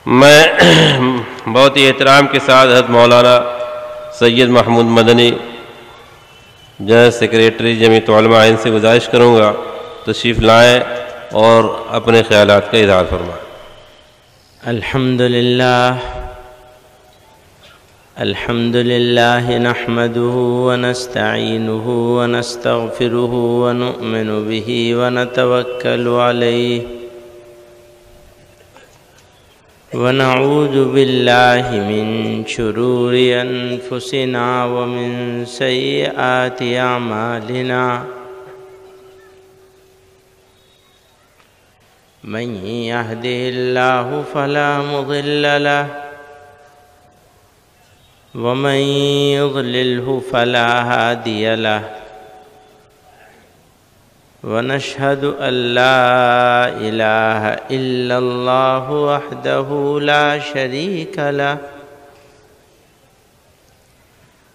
میں بہت ہی احترام کے ساتھ حضرت مولانا سید محمود مدنی جنرل سیکریٹری جمعیت علماء ہند سے گزارش کروں گا تشریف لائیں اور اپنے خیالات کا اظہار فرمائیں۔ الحمد للہ نحمده ونستعینه ونستغفره ونؤمن به ونتوکل علیہ ونعوذ باللہ من شرور انفسنا ومن سیئات اعمالنا من يهده الله فلا مضل له ومن يضلله فلا هادي له ونشهد أن لا إله إلا الله وحده لا شريك له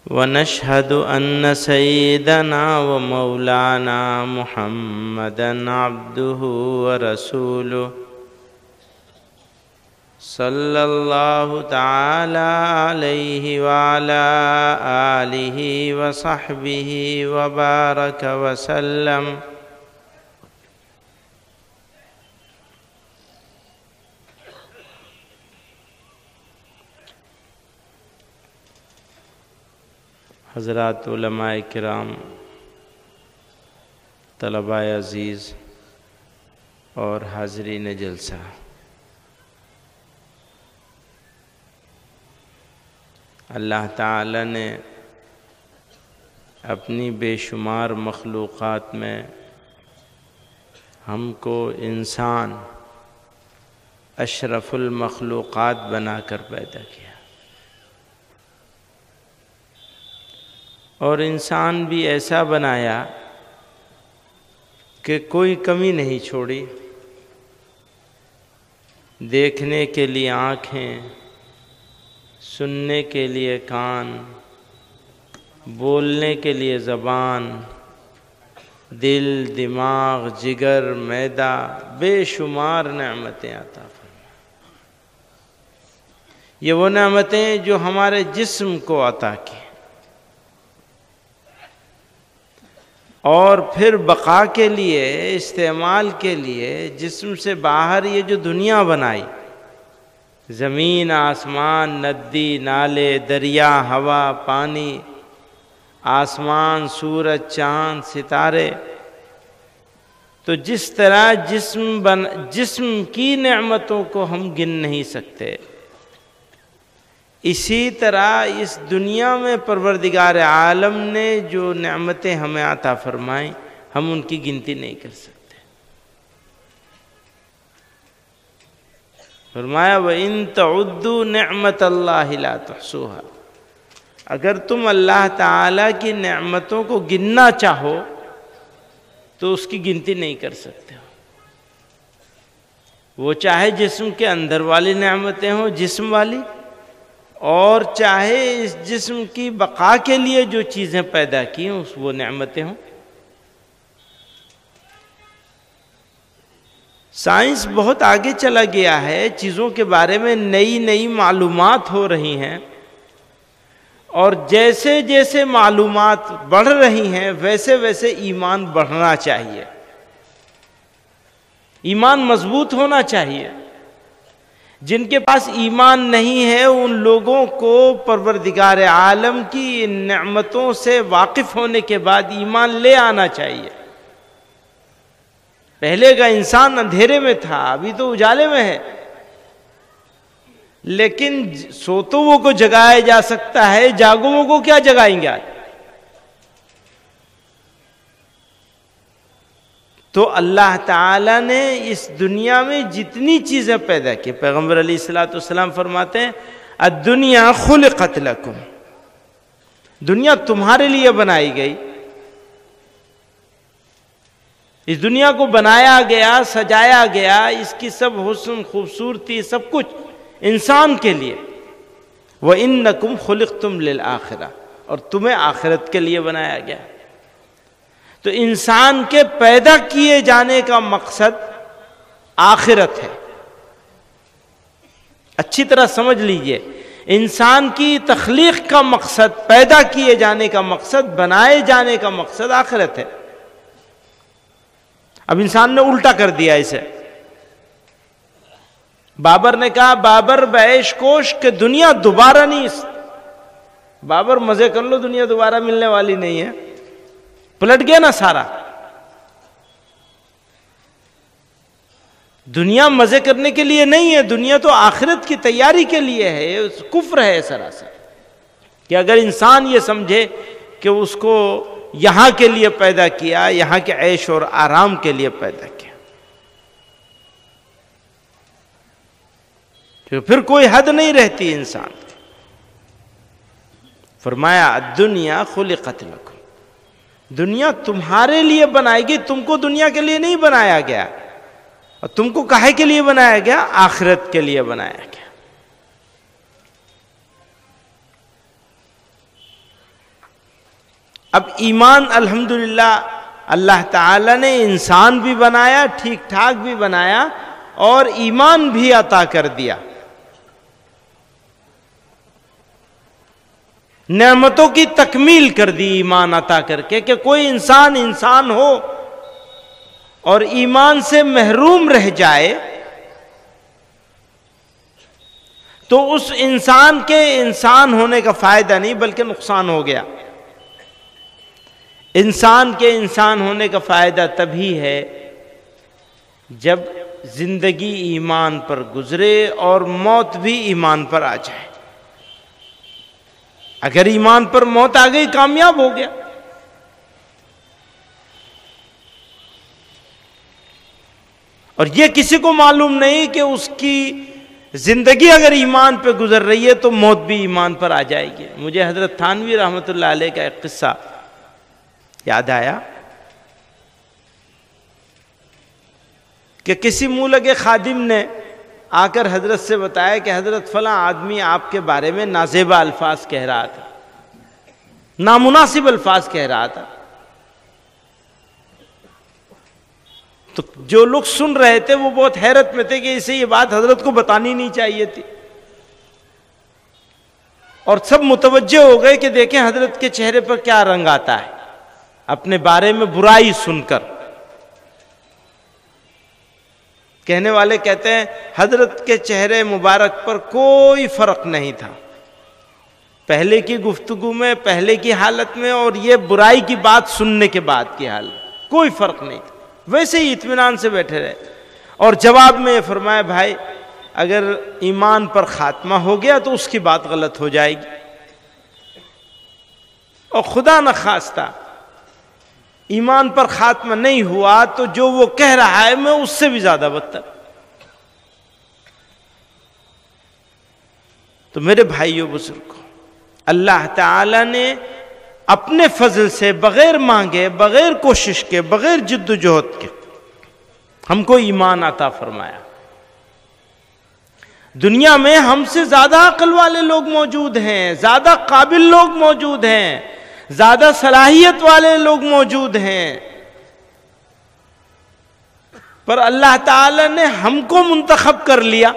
ونشهد أن سيدنا ومولانا محمدا عبده ورسوله صلی اللہ تعالی علیہ وعلى آلہ وصحبہ وبارک وسلم۔ حضرات علماء کرام، طلباء عزیز اور حاضرین جلسہ، اللہ تعالی نے اپنی بے شمار مخلوقات میں ہم کو انسان اشرف المخلوقات بنا کر پیدا کیا، اور انسان بھی ایسا بنایا کہ کوئی کمی نہیں چھوڑی۔ دیکھنے کے لیے آنکھیں، سننے کے لیے کان، بولنے کے لیے زبان، دل، دماغ، جگر، معدہ، بے شمار نعمتیں عطا فرمائے۔ یہ وہ نعمتیں جو ہمارے جسم کو عطا کی، اور پھر بقا کے لیے، استعمال کے لیے جسم سے باہر یہ جو دنیا بنائی، زمین، آسمان، ندی، نالے، دریا، ہوا، پانی، آسمان، سورج، چاند، ستارے، تو جس طرح جسم کی نعمتوں کو ہم گن نہیں سکتے، اسی طرح اس دنیا میں پروردگار عالم نے جو نعمتیں ہمیں عطا فرمائیں ہم ان کی گنتی نہیں کر سکتے۔ فرمایا وَإِن تَعُدُّوا نِعْمَةَ اللَّهِ لَا تُحْصُوهَا، اگر تم اللہ تعالیٰ کی نعمتوں کو گننا چاہو تو اس کی گنتی نہیں کر سکتے ہو۔ وہ چاہے جسم کے اندر والی نعمتیں ہوں، جسم والی، اور چاہے اس جسم کی بقا کے لیے جو چیزیں پیدا کی ہیں وہ نعمتیں ہوں۔ سائنس بہت آگے چلا گیا ہے، چیزوں کے بارے میں نئی نئی معلومات ہو رہی ہیں، اور جیسے جیسے معلومات بڑھ رہی ہیں ویسے ویسے ایمان بڑھنا چاہیے، ایمان مضبوط ہونا چاہیے۔ جن کے پاس ایمان نہیں ہے ان لوگوں کو پروردگار عالم کی ان نعمتوں سے واقف ہونے کے بعد ایمان لے آنا چاہیے۔ پہلے کا انسان اندھیرے میں تھا، ابھی تو اجالے میں ہے، لیکن سوتوں کو جگایا جا سکتا ہے، جاگوں کو کیا جگائیں گے آج؟ تو اللہ تعالیٰ نے اس دنیا میں جتنی چیزیں پیدا کی، پیغمبر علیہ السلام فرماتے ہیں الدنیا خلقت لکم، دنیا تمہارے لیے بنائی گئی۔ اس دنیا کو بنایا گیا، سجایا گیا، اس کی سب حسن، خوبصورتی، سب کچھ انسان کے لیے۔ وَإِنَّكُمْ خُلِقْتُمْ لِلْآخِرَةِ، اور تمہیں آخرت کے لیے بنایا گیا۔ تو انسان کے پیدا کیے جانے کا مقصد آخرت ہے، اچھی طرح سمجھ لیجئے، انسان کی تخلیق کا مقصد، پیدا کیے جانے کا مقصد، بنائے جانے کا مقصد آخرت ہے۔ اب انسان نے الٹا کر دیا اسے۔ بابر نے کہا بابر بعیش کوش کہ دنیا دوبارہ نہیں، بابر مزے کر لو، دنیا دوبارہ ملنے والی نہیں ہے۔ پلٹ گیا نا سارا۔ دنیا مزے کرنے کے لیے نہیں ہے، دنیا تو آخرت کی تیاری کے لیے ہے۔ کفر ہے سراسر کہ اگر انسان یہ سمجھے کہ اس کو یہاں کے لیے پیدا کیا، یہاں کے عیش اور آرام کے لیے پیدا کیا، تو پھر کوئی حد نہیں رہتی انسان کی۔ فرمایا الدنیا خلقت لکم، دنیا تمہارے لیے بنائی گئی، تم کو دنیا کے لیے نہیں بنایا گیا۔ اور تم کو کاہے کے لیے بنایا گیا؟ آخرت کے لیے بنایا گیا۔ اب ایمان الحمدللہ اللہ تعالی نے انسان بھی بنایا، ٹھیک ٹھاک بھی بنایا، اور ایمان بھی عطا کر دیا۔ نعمتوں کی تکمیل کر دی ایمان عطا کر کے، کہ کوئی انسان ہو اور ایمان سے محروم رہ جائے تو اس انسان کے انسان ہونے کا فائدہ نہیں بلکہ نقصان ہو گیا۔ انسان کے انسان ہونے کا فائدہ تبھی ہے جب زندگی ایمان پر گزرے اور موت بھی ایمان پر آ جائے۔ اگر ایمان پر موت آ گئی، کامیاب ہو گیا۔ اور یہ کسی کو معلوم نہیں کہ اس کی زندگی اگر ایمان پہ گزر رہی ہے تو موت بھی ایمان پر آ جائے گی۔ مجھے حضرت تھانوی رحمۃ اللہ علیہ کا ایک قصہ یاد آیا کہ کسی مولک خادم نے آ کر حضرت سے بتایا کہ حضرت فلاں آدمی آپ کے بارے میں نازیبا الفاظ کہہ رہا تھا، نامناسب الفاظ کہہ رہا تھا۔ تو جو لوگ سن رہے تھے وہ بہت حیرت میں تھے کہ اسے یہ بات حضرت کو بتانی نہیں چاہیے تھی، اور سب متوجہ ہو گئے کہ دیکھیں حضرت کے چہرے پر کیا رنگ آتا ہے اپنے بارے میں برائی سن کر۔ کہنے والے کہتے ہیں حضرت کے چہرے مبارک پر کوئی فرق نہیں تھا، پہلے کی گفتگو میں، پہلے کی حالت میں، اور یہ برائی کی بات سننے کے بعد کی حالت، کوئی فرق نہیں تھا، ویسے ہی اطمینان سے بیٹھے رہے۔ اور جواب میں فرمایا بھائی اگر ایمان پر خاتمہ ہو گیا تو اس کی بات غلط ہو جائے گی، اور خدا نخواستہ ایمان پر خاتمہ نہیں ہوا تو جو وہ کہہ رہا ہے میں اس سے بھی زیادہ بدتر۔ تو میرے بھائیوں بزرگوں، اللہ تعالی نے اپنے فضل سے بغیر مانگے، بغیر کوشش کے، بغیر جد و جہد کے ہم کو ایمان عطا فرمایا۔ دنیا میں ہم سے زیادہ عقل والے لوگ موجود ہیں، زیادہ قابل لوگ موجود ہیں، زیادہ صلاحیت والے لوگ موجود ہیں، پر اللہ تعالی نے ہم کو منتخب کر لیا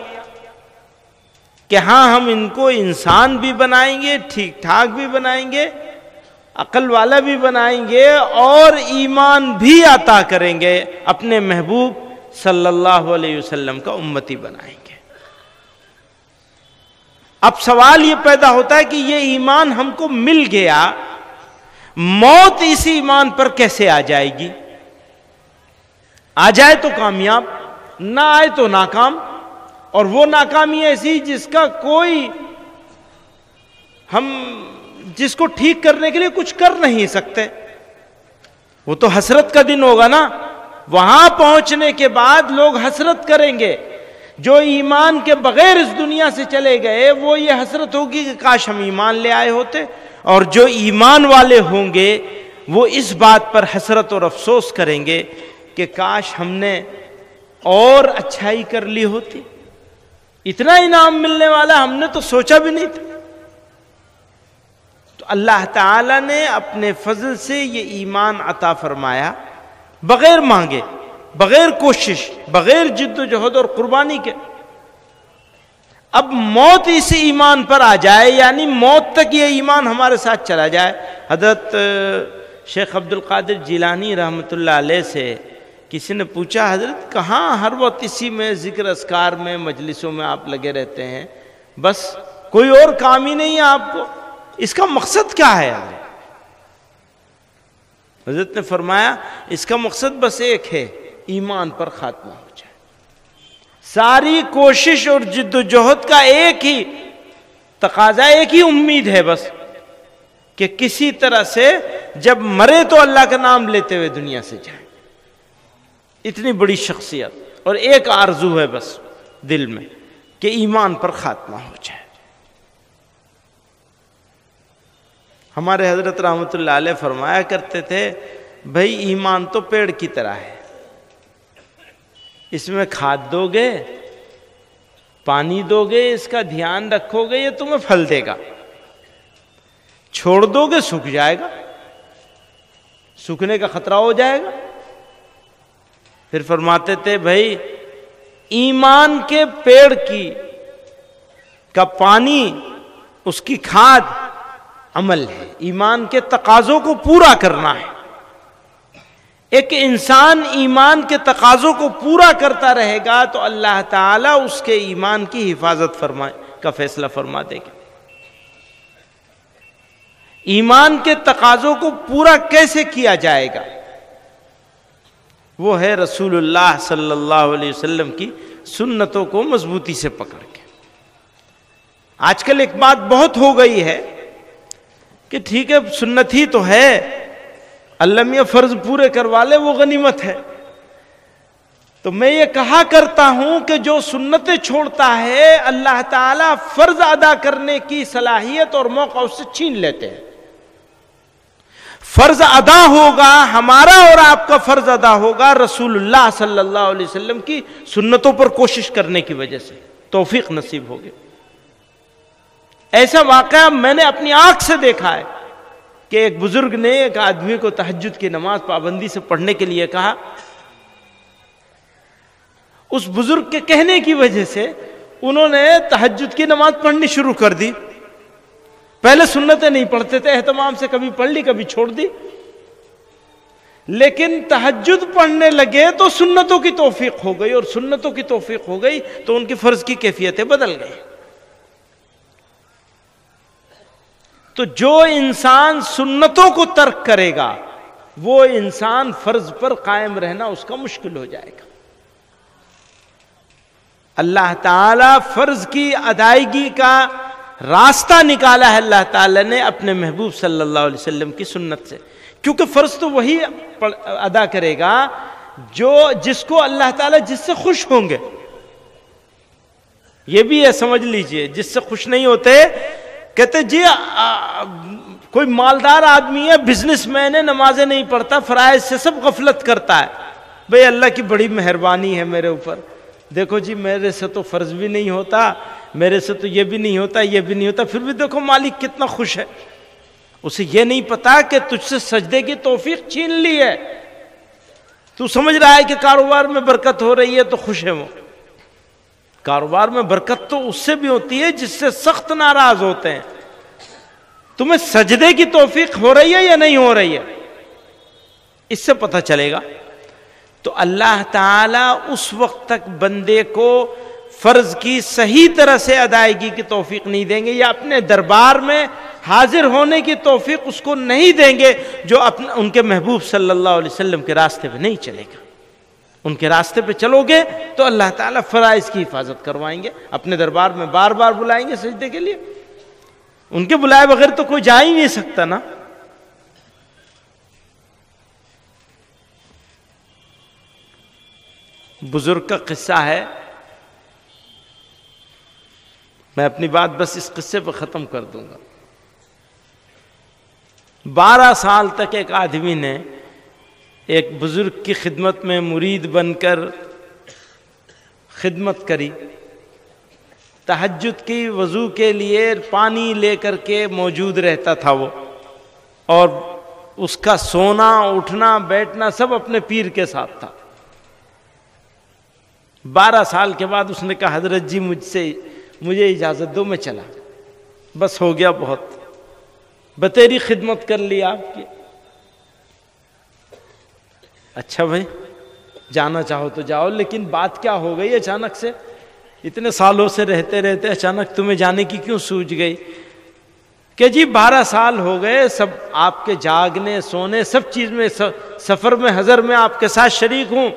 کہ ہاں ہم ان کو انسان بھی بنائیں گے، ٹھیک ٹھاک بھی بنائیں گے، عقل والا بھی بنائیں گے، اور ایمان بھی عطا کریں گے، اپنے محبوب صلی اللہ علیہ وسلم کا امتی بنائیں گے۔ اب سوال یہ پیدا ہوتا ہے کہ یہ ایمان ہم کو مل گیا، موت اس ایمان پر کیسے آ جائے گی؟ آ جائے تو کامیاب، نہ آئے تو ناکام، اور وہ ناکامی ایسی جس کا کوئی ہم جس کو ٹھیک کرنے کے لیے کچھ کر نہیں سکتے۔ وہ تو حسرت کا دن ہوگا نا، وہاں پہنچنے کے بعد لوگ حسرت کریں گے۔ جو ایمان کے بغیر اس دنیا سے چلے گئے وہ یہ حسرت ہوگی کہ کاش ہم ایمان لے آئے ہوتے، اور جو ایمان والے ہوں گے وہ اس بات پر حسرت اور افسوس کریں گے کہ کاش ہم نے اور اچھائی کر لی ہوتی، اتنا انعام ملنے والا ہم نے تو سوچا بھی نہیں تھا۔ تو اللہ تعالی نے اپنے فضل سے یہ ایمان عطا فرمایا، بغیر مانگے، بغیر کوشش، بغیر جد و جہد اور قربانی کے۔ اب موت اس ایمان پر آ جائے، یعنی موت تک یہ ایمان ہمارے ساتھ چلا جائے۔ حضرت شیخ عبد القادر جیلانی رحمۃ اللہ علیہ سے کسی نے پوچھا، حضرت کہاں ہر وقت اسی میں ذکر اذکار میں مجلسوں میں آپ لگے رہتے ہیں، بس کوئی اور کام ہی نہیں ہے آپ کو، اس کا مقصد کیا ہے؟ حضرت نے فرمایا اس کا مقصد بس ایک ہے، ایمان پر خاتمہ ہو جائے۔ ساری کوشش اور جد و جہد کا ایک ہی تقاضا، ایک ہی امید ہے بس، کہ کسی طرح سے جب مرے تو اللہ کا نام لیتے ہوئے دنیا سے جائے۔ اتنی بڑی شخصیت، اور ایک آرزو ہے بس دل میں کہ ایمان پر خاتمہ ہو جائے۔ ہمارے حضرت رحمۃ اللہ علیہ فرمایا کرتے تھے، بھائی ایمان تو پیڑ کی طرح ہے، اس میں کھاد دو گے، پانی دو گے، اس کا دھیان رکھو گے، یہ تمہیں پھل دے گا، چھوڑ دو گے سوکھ جائے گا، سوکھنے کا خطرہ ہو جائے گا۔ پھر فرماتے تھے بھائی ایمان کے پیڑ کا پانی، اس کی کھاد عمل ہے، ایمان کے تقاضوں کو پورا کرنا ہے۔ ایک انسان ایمان کے تقاضوں کو پورا کرتا رہے گا تو اللہ تعالیٰ اس کے ایمان کی حفاظت کا فیصلہ فرما دے گا۔ ایمان کے تقاضوں کو پورا کیسے کیا جائے گا؟ وہ ہے رسول اللہ صلی اللہ علیہ وسلم کی سنتوں کو مضبوطی سے پکڑ کے۔ آج کل ایک بات بہت ہو گئی ہے کہ ٹھیک ہے سنت ہی تو ہے، اللہ میاں فرض پورے کروا لے وہ غنیمت ہے۔ تو میں یہ کہا کرتا ہوں کہ جو سنتیں چھوڑتا ہے اللہ تعالیٰ فرض ادا کرنے کی صلاحیت اور موقع اس سے چھین لیتے ہیں۔ فرض ادا ہوگا، ہمارا اور آپ کا فرض ادا ہوگا رسول اللہ صلی اللہ علیہ وسلم کی سنتوں پر کوشش کرنے کی وجہ سے، توفیق نصیب ہوگی۔ ایسا واقعہ میں نے اپنی آنکھ سے دیکھا ہے کہ ایک بزرگ نے ایک آدمی کو تہجد کی نماز پابندی سے پڑھنے کے لیے کہا۔ اس بزرگ کے کہنے کی وجہ سے انہوں نے تہجد کی نماز پڑھنی شروع کر دی۔ پہلے سنتیں نہیں پڑھتے تھے، اہتمام سے کبھی پڑھ لی کبھی چھوڑ دی، لیکن تہجد پڑھنے لگے تو سنتوں کی توفیق ہو گئی، اور سنتوں کی توفیق ہو گئی تو ان کی فرض کی کیفیتیں بدل گئی۔ تو جو انسان سنتوں کو ترک کرے گا وہ انسان فرض پر قائم رہنا اس کا مشکل ہو جائے گا۔ اللہ تعالیٰ فرض کی ادائیگی کا راستہ نکالا ہے اللہ تعالیٰ نے اپنے محبوب صلی اللہ علیہ وسلم کی سنت سے، کیونکہ فرض تو وہی ادا کرے گا جس کو اللہ تعالیٰ جس سے خوش ہوں گے۔ یہ بھی ہے سمجھ لیجئے، جس سے خوش نہیں ہوتے کہتے جی کوئی مالدار آدمی ہے، بزنس مین ہے، نمازیں نہیں پڑھتا، فرائض سے سب غفلت کرتا ہے، بھئی اللہ کی بڑی مہربانی ہے میرے اوپر، دیکھو جی میرے سے تو فرض بھی نہیں ہوتا، میرے سے تو یہ بھی نہیں ہوتا، یہ بھی نہیں ہوتا، پھر بھی دیکھو مالک کتنا خوش ہے۔ اسے یہ نہیں پتا کہ تجھ سے سجدے کی توفیق چھین لی ہے، تو سمجھ رہا ہے کہ کاروبار میں برکت ہو رہی ہے تو خوش ہے۔ وہ کاروبار میں برکت تو اس سے بھی ہوتی ہے جس سے سخت ناراض ہوتے ہیں۔ تمہیں سجدے کی توفیق ہو رہی ہے یا نہیں ہو رہی ہے، اس سے پتہ چلے گا۔ تو اللہ تعالیٰ اس وقت تک بندے کو فرض کی صحیح طرح سے ادائیگی کی توفیق نہیں دیں گے، یا اپنے دربار میں حاضر ہونے کی توفیق اس کو نہیں دیں گے جو ان کے محبوب صلی اللہ علیہ وسلم کے راستے پہ نہیں چلے گا۔ ان کے راستے پہ چلو گے تو اللہ تعالیٰ فرائض کی حفاظت کروائیں گے، اپنے دربار میں بار بار بلائیں گے سجدے کے لیے، ان کے بلائے بغیر تو کوئی جا ہی نہیں سکتا نا۔ بزرگ کا قصہ ہے، میں اپنی بات بس اس قصے پہ ختم کر دوں گا۔ 12 سال تک ایک آدمی نے ایک بزرگ کی خدمت میں مرید بن کر خدمت کری، تہجد کی وضو کے لیے پانی لے کر کے موجود رہتا تھا وہ، اور اس کا سونا اٹھنا بیٹھنا سب اپنے پیر کے ساتھ تھا۔ 12 سال کے بعد اس نے کہا حضرت جی مجھے اجازت دو میں چلا، بس ہو گیا بہت، بتیری خدمت کر لی آپ کی۔ اچھا بھائی جانا چاہو تو جاؤ، لیکن بات کیا ہو گئی اچانک سے؟ اتنے سالوں سے رہتے رہتے اچانک تمہیں جانے کی کیوں سوچ گئی؟ کہ جی 12 سال ہو گئے، سب آپ کے جاگنے سونے سب چیز میں، سفر میں حضر میں آپ کے ساتھ شریک ہوں،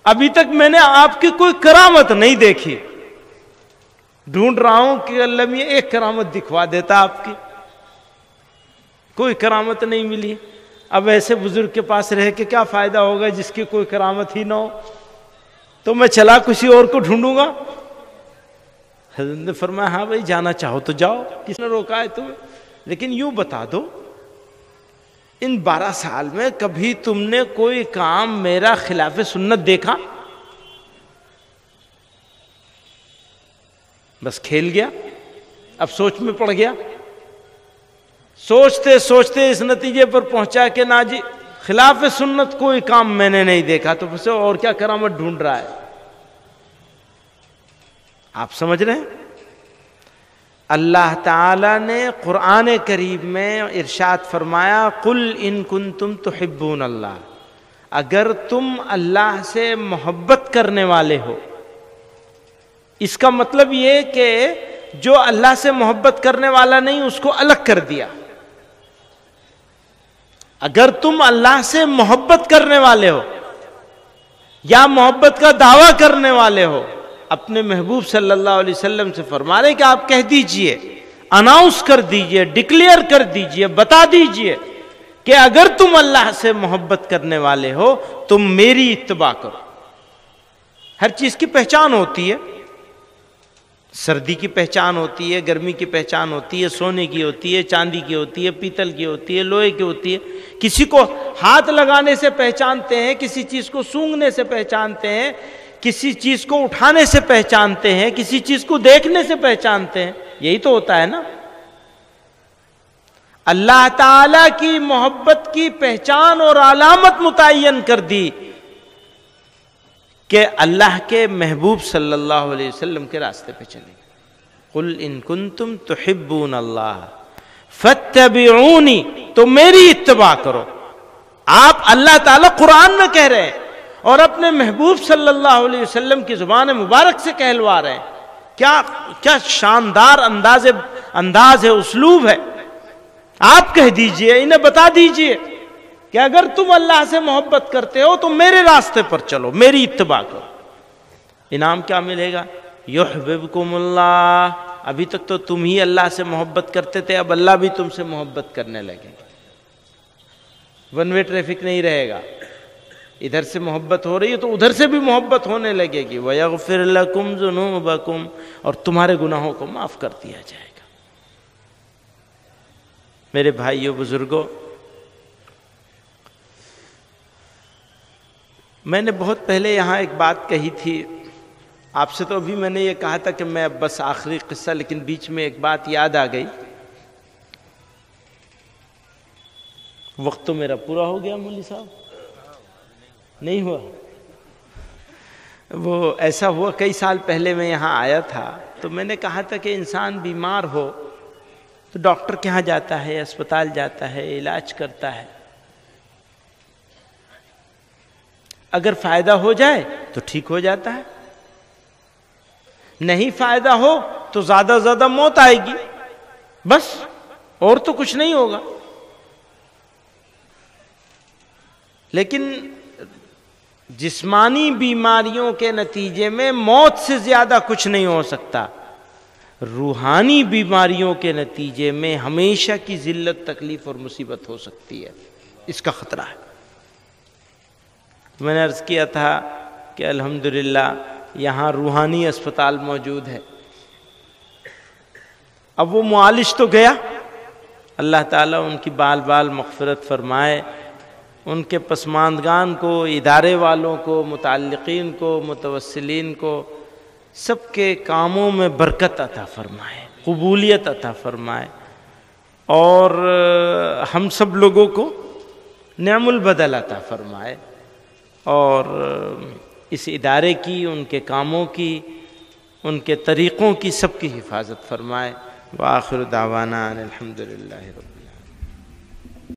ابھی تک میں نے آپ کی کوئی کرامت نہیں دیکھی، ڈھونڈ رہا ہوں کہ اللہ میاں ایک کرامت دکھوا دیتا آپ کی، کوئی کرامت نہیں ملی۔ اب ایسے بزرگ کے پاس رہ کے کیا فائدہ ہوگا جس کی کوئی کرامت ہی نہ ہو؟ تو میں چلا کسی اور کو ڈھونڈوں گا۔ حضرت نے فرمایا ہاں بھائی جانا چاہو تو جاؤ، کس نے روکا ہے تمہیں؟ لیکن یوں بتا دو ان 12 سال میں کبھی تم نے کوئی کام میرا خلاف سنت دیکھا؟ بس کھیل گیا، اب سوچ میں پڑ گیا، سوچتے سوچتے اس نتیجے پر پہنچا کہ نا جی خلاف سنت کوئی کام میں نے نہیں دیکھا، تو پھر اور کیا کرامت ڈھونڈ رہا ہے؟ آپ سمجھ رہے ہیں؟ اللہ تعالی نے قرآن کریم میں ارشاد فرمایا قل ان کنتم تحبون اللہ، اگر تم اللہ سے محبت کرنے والے ہو۔ اس کا مطلب یہ کہ جو اللہ سے محبت کرنے والا نہیں اس کو الگ کر دیا۔ اگر تم اللہ سے محبت کرنے والے ہو یا محبت کا دعویٰ کرنے والے ہو، اپنے محبوب صلی اللہ علیہ وسلم سے فرما رہے کہ آپ کہہ دیجئے، اناؤنس کر دیجئے، ڈکلیئر کر دیجئے، بتا دیجئے کہ اگر تم اللہ سے محبت کرنے والے ہو تم میری اتباع کرو۔ ہر چیز کی پہچان ہوتی ہے، سردی کی پہچان ہوتی ہے، گرمی کی پہچان ہوتی ہے، سونے کی ہوتی ہے، چاندی کی ہوتی ہے، پیتل کی ہوتی ہے، لوہے کی ہوتی ہے۔ کسی کو ہاتھ لگانے سے پہچانتے ہیں، کسی چیز کو سونگھنے سے پہچانتے ہیں، کسی چیز کو اٹھانے سے پہچانتے ہیں، کسی چیز کو دیکھنے سے پہچانتے ہیں۔ یہی تو ہوتا ہے نا۔ اللہ تعالی کی محبت کی پہچان اور علامت متعین کر دی کہ اللہ کے محبوب صلی اللہ علیہ وسلم کے راستے پہ چلیں۔ قل ان کنتم تحبون اللہ فاتبعونی، تو میری اتباع کرو۔ آپ اللہ تعالیٰ قرآن میں کہہ رہے ہیں اور اپنے محبوب صلی اللہ علیہ وسلم کی زبان مبارک سے کہلوا رہے ہیں۔ کیا شاندار انداز ہے، اسلوب ہے۔ آپ کہہ دیجئے، انہیں بتا دیجئے کہ اگر تم اللہ سے محبت کرتے ہو تو میرے راستے پر چلو، میری اتباع کرو۔ انعام کیا ملے گا؟ یحببکم اللہ۔ ابھی تک تو تم ہی اللہ سے محبت کرتے تھے، اب اللہ بھی تم سے محبت کرنے لگے گا۔ ون وے ٹریفک نہیں رہے گا، ادھر سے محبت ہو رہی ہے تو ادھر سے بھی محبت ہونے لگے گی۔ وَيَغْفِرْ لَكُمْ ذُنُوبَكُمْ، اور تمہارے گناہوں کو معاف کر دیا جائے گا۔ میرے بھائیوں بزرگوں، میں نے بہت پہلے یہاں ایک بات کہی تھی آپ سے، تو ابھی میں نے یہ کہا تھا کہ میں بس آخری قصہ، لیکن بیچ میں ایک بات یاد آ گئی۔ وقت تو میرا پورا ہو گیا مولوی صاحب؟ نہیں ہوا؟ وہ ایسا ہوا کئی سال پہلے میں یہاں آیا تھا تو میں نے کہا تھا کہ انسان بیمار ہو تو ڈاکٹر کے ہاں جاتا ہے، اسپتال جاتا ہے، علاج کرتا ہے، اگر فائدہ ہو جائے تو ٹھیک ہو جاتا ہے، نہیں فائدہ ہو تو زیادہ زیادہ موت آئے گی، بس اور تو کچھ نہیں ہوگا۔ لیکن جسمانی بیماریوں کے نتیجے میں موت سے زیادہ کچھ نہیں ہو سکتا، روحانی بیماریوں کے نتیجے میں ہمیشہ کی ذلت، تکلیف اور مصیبت ہو سکتی ہے، اس کا خطرہ ہے۔ میں نے عرض کیا تھا کہ الحمدللہ یہاں روحانی اسپتال موجود ہے۔ اب وہ معالج تو گیا، اللہ تعالیٰ ان کی بال بال مغفرت فرمائے، ان کے پسماندگان کو، ادارے والوں کو، متعلقین کو، متوسلین کو، سب کے کاموں میں برکت عطا فرمائے، قبولیت عطا فرمائے، اور ہم سب لوگوں کو نعم البدل عطا فرمائے، اور اس ادارے کی، ان کے کاموں کی ان کے طریقوں کی سب کی حفاظت فرمائے۔ وآخر دعوانا ان الحمدللہ رب